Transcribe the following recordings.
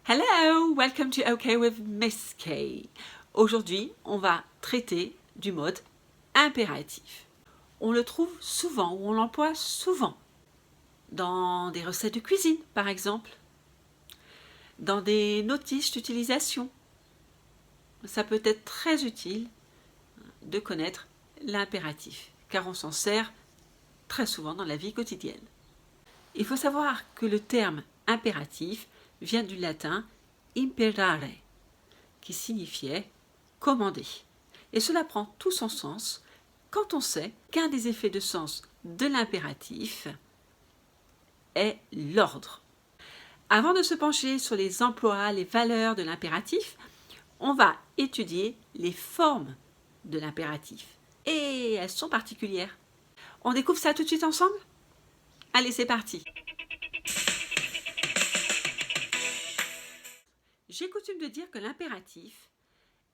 Hello, welcome to OK with Miss K. Aujourd'hui, on va traiter du mode impératif. On le trouve souvent ou on l'emploie souvent dans des recettes de cuisine, par exemple, dans des notices d'utilisation. Ça peut être très utile de connaître l'impératif, car on s'en sert très souvent dans la vie quotidienne. Il faut savoir que le terme impératif vient du latin imperare, qui signifiait commander. Et cela prend tout son sens quand on sait qu'un des effets de sens de l'impératif est l'ordre. Avant de se pencher sur les emplois, les valeurs de l'impératif, on va étudier les formes de l'impératif. Et elles sont particulières. On découvre ça tout de suite ensemble ? Allez, c'est parti. J'ai coutume de dire que l'impératif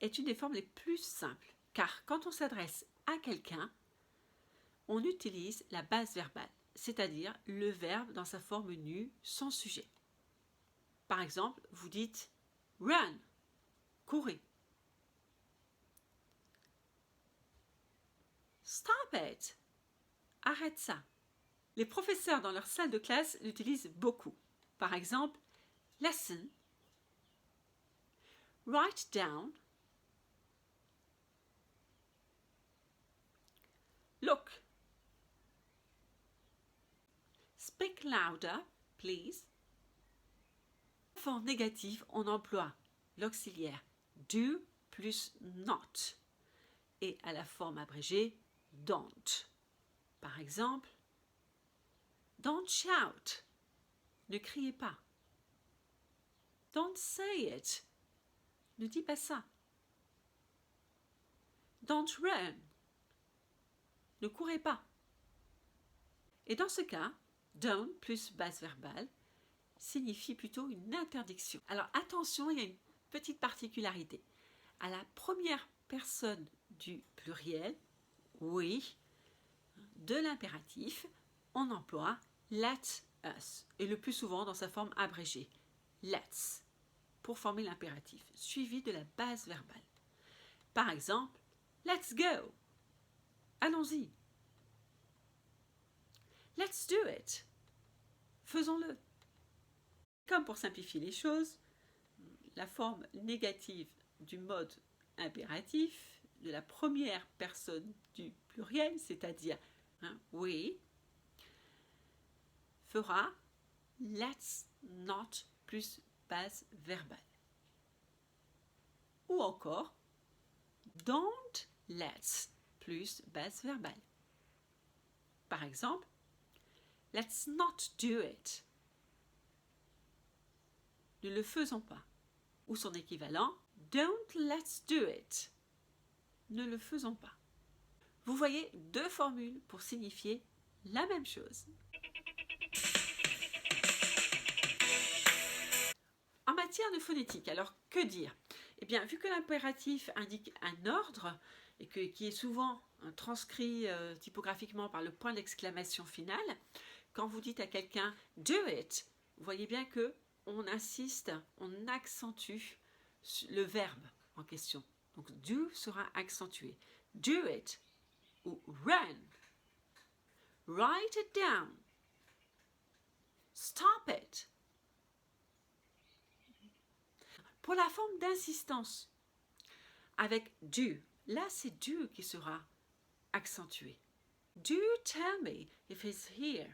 est une des formes les plus simples, car quand on s'adresse à quelqu'un, on utilise la base verbale, c'est-à-dire le verbe dans sa forme nue, sans sujet. Par exemple, vous dites « run », courez. « Stop it », arrête ça. Les professeurs dans leur salle de classe l'utilisent beaucoup. Par exemple, « lesson »,« write down »,« look », speak louder, please. En forme négative, on emploie l'auxiliaire do plus not et à la forme abrégée don't. Par exemple, don't shout, ne criez pas. Don't say it, ne dis pas ça. Don't run, ne courez pas. Et dans ce cas, don't plus base verbale signifie plutôt une interdiction. Alors attention, il y a une petite particularité. À la première personne du pluriel, oui, de l'impératif, on emploie let us, et le plus souvent dans sa forme abrégée, let's, pour former l'impératif, suivi de la base verbale. Par exemple, let's go, allons-y. Let's do it, faisons-le. Comme pour simplifier les choses, la forme négative du mode impératif, de la première personne du pluriel, c'est-à-dire we, fera let's not plus base verbale. Ou encore don't let's plus base verbale. Par exemple, let's not do it. Ne le faisons pas. Ou son équivalent, don't let's do it. Ne le faisons pas. Vous voyez deux formules pour signifier la même chose. En matière de phonétique, alors que dire ? Eh bien, vu que l'impératif indique un ordre et qui est souvent transcrit typographiquement par le point d'exclamation final, quand vous dites à quelqu'un « do it », vous voyez bien que on insiste, on accentue le verbe en question. Donc, do sera accentué. Do it ou run. Write it down. Stop it. Pour la forme d'insistance, avec do, là c'est do qui sera accentué. Do tell me if he's here.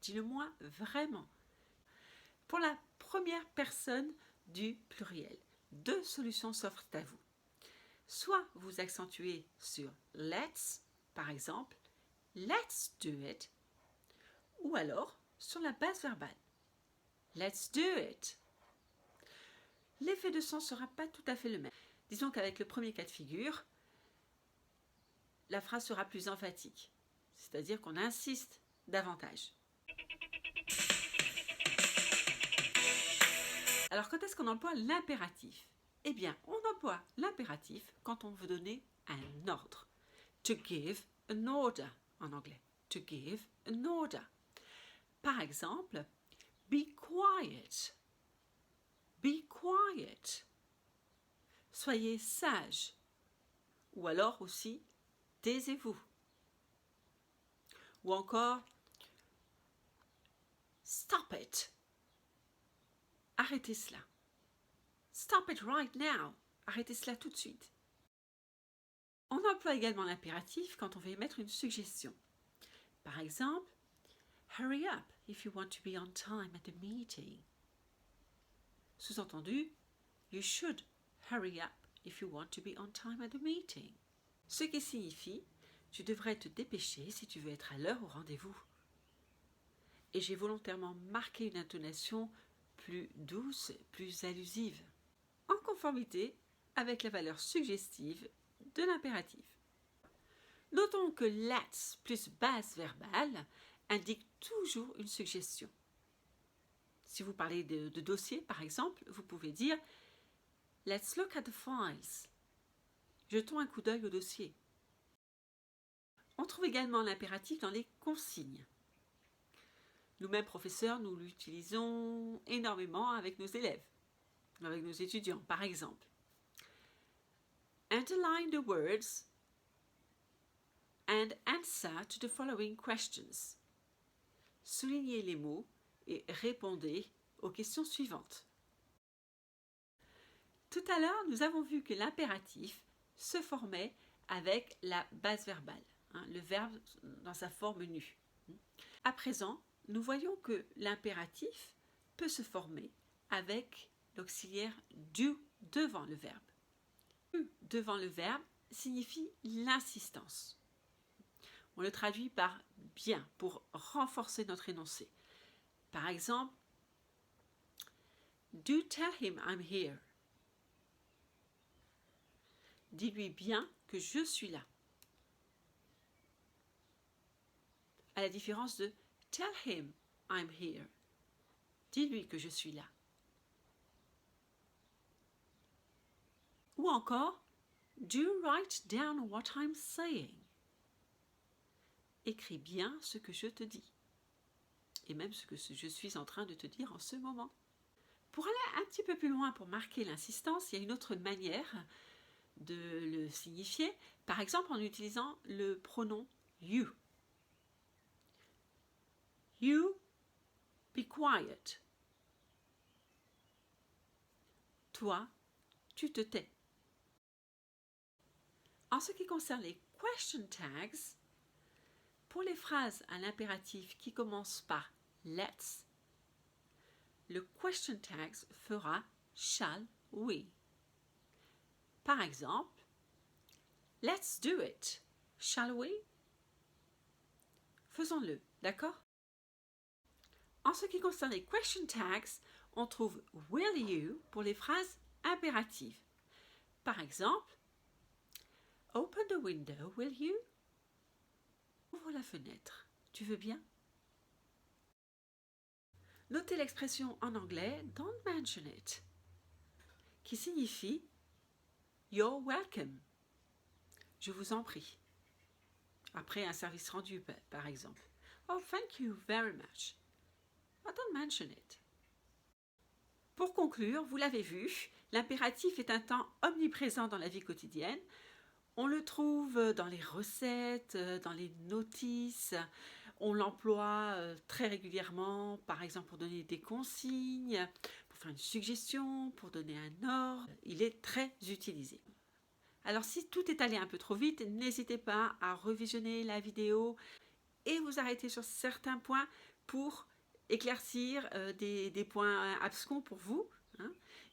Dis-le-moi vraiment. Pour la première personne du pluriel, deux solutions s'offrent à vous. Soit vous accentuez sur let's, par exemple, let's do it, ou alors sur la base verbale. Let's do it. L'effet de sens ne sera pas tout à fait le même. Disons qu'avec le premier cas de figure, la phrase sera plus emphatique, c'est-à-dire qu'on insiste davantage. Alors, quand est-ce qu'on emploie l'impératif ? Eh bien, on emploie l'impératif quand on veut donner un ordre. To give an order, en anglais. To give an order. Par exemple, Be quiet. Be quiet. Soyez sage. Ou alors aussi, taisez-vous. Ou encore, stop it. Arrêtez cela. Stop it right now. Arrêtez cela tout de suite. On emploie également l'impératif quand on veut émettre une suggestion. Par exemple, hurry up if you want to be on time at the meeting. Sous-entendu, you should hurry up if you want to be on time at the meeting. Ce qui signifie, tu devrais te dépêcher si tu veux être à l'heure au rendez-vous. Et j'ai volontairement marqué une intonation plus douce, plus allusive, en conformité avec la valeur suggestive de l'impératif. Notons que let's plus base verbale indique toujours une suggestion. Si vous parlez de dossier, par exemple, vous pouvez dire « Let's look at the files ». Jetons un coup d'œil au dossier. On trouve également l'impératif dans les consignes. Nous-mêmes, professeurs, nous l'utilisons énormément avec nos élèves, avec nos étudiants, par exemple. Underline the words and answer to the following questions. Soulignez les mots et répondez aux questions suivantes. Tout à l'heure, nous avons vu que l'impératif se formait avec la base verbale, le verbe dans sa forme nue. À présent, nous voyons que l'impératif peut se former avec l'auxiliaire do devant le verbe. Do devant le verbe signifie l'insistance. On le traduit par bien pour renforcer notre énoncé. Par exemple, do tell him I'm here. Dis-lui bien que je suis là. À la différence de tell him I'm here. Dis-lui que je suis là. Ou encore, do write down what I'm saying. Écris bien ce que je te dis. Et même ce que je suis en train de te dire en ce moment. Pour aller un petit peu plus loin, pour marquer l'insistance, il y a une autre manière de le signifier, par exemple en utilisant le pronom you. You be quiet. Toi, tu te tais. En ce qui concerne les question tags, pour les phrases à l'impératif qui commencent par let's, le question tag fera shall we. Par exemple, let's do it. Shall we? Faisons-le, d'accord? En ce qui concerne les question tags, on trouve will you pour les phrases impératives. Par exemple, open the window, will you? Ouvre la fenêtre, tu veux bien? Notez l'expression en anglais don't mention it, qui signifie you're welcome. Je vous en prie. Après un service rendu, par exemple. Oh, thank you very much. Oh, don't mention it. Pour conclure, vous l'avez vu, l'impératif est un temps omniprésent dans la vie quotidienne. On le trouve dans les recettes, dans les notices. On l'emploie très régulièrement, par exemple pour donner des consignes, pour faire une suggestion, pour donner un ordre. Il est très utilisé. Alors si tout est allé un peu trop vite, n'hésitez pas à revisionner la vidéo et vous arrêter sur certains points pour éclaircir des points abscons pour vous.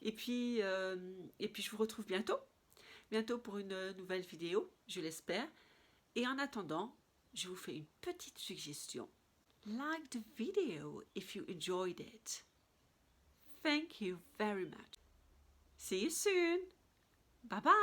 Et puis je vous retrouve bientôt pour une nouvelle vidéo, je l'espère. Et en attendant, je vous fais une petite suggestion. Like the video if you enjoyed it. Thank you very much. See you soon. Bye bye.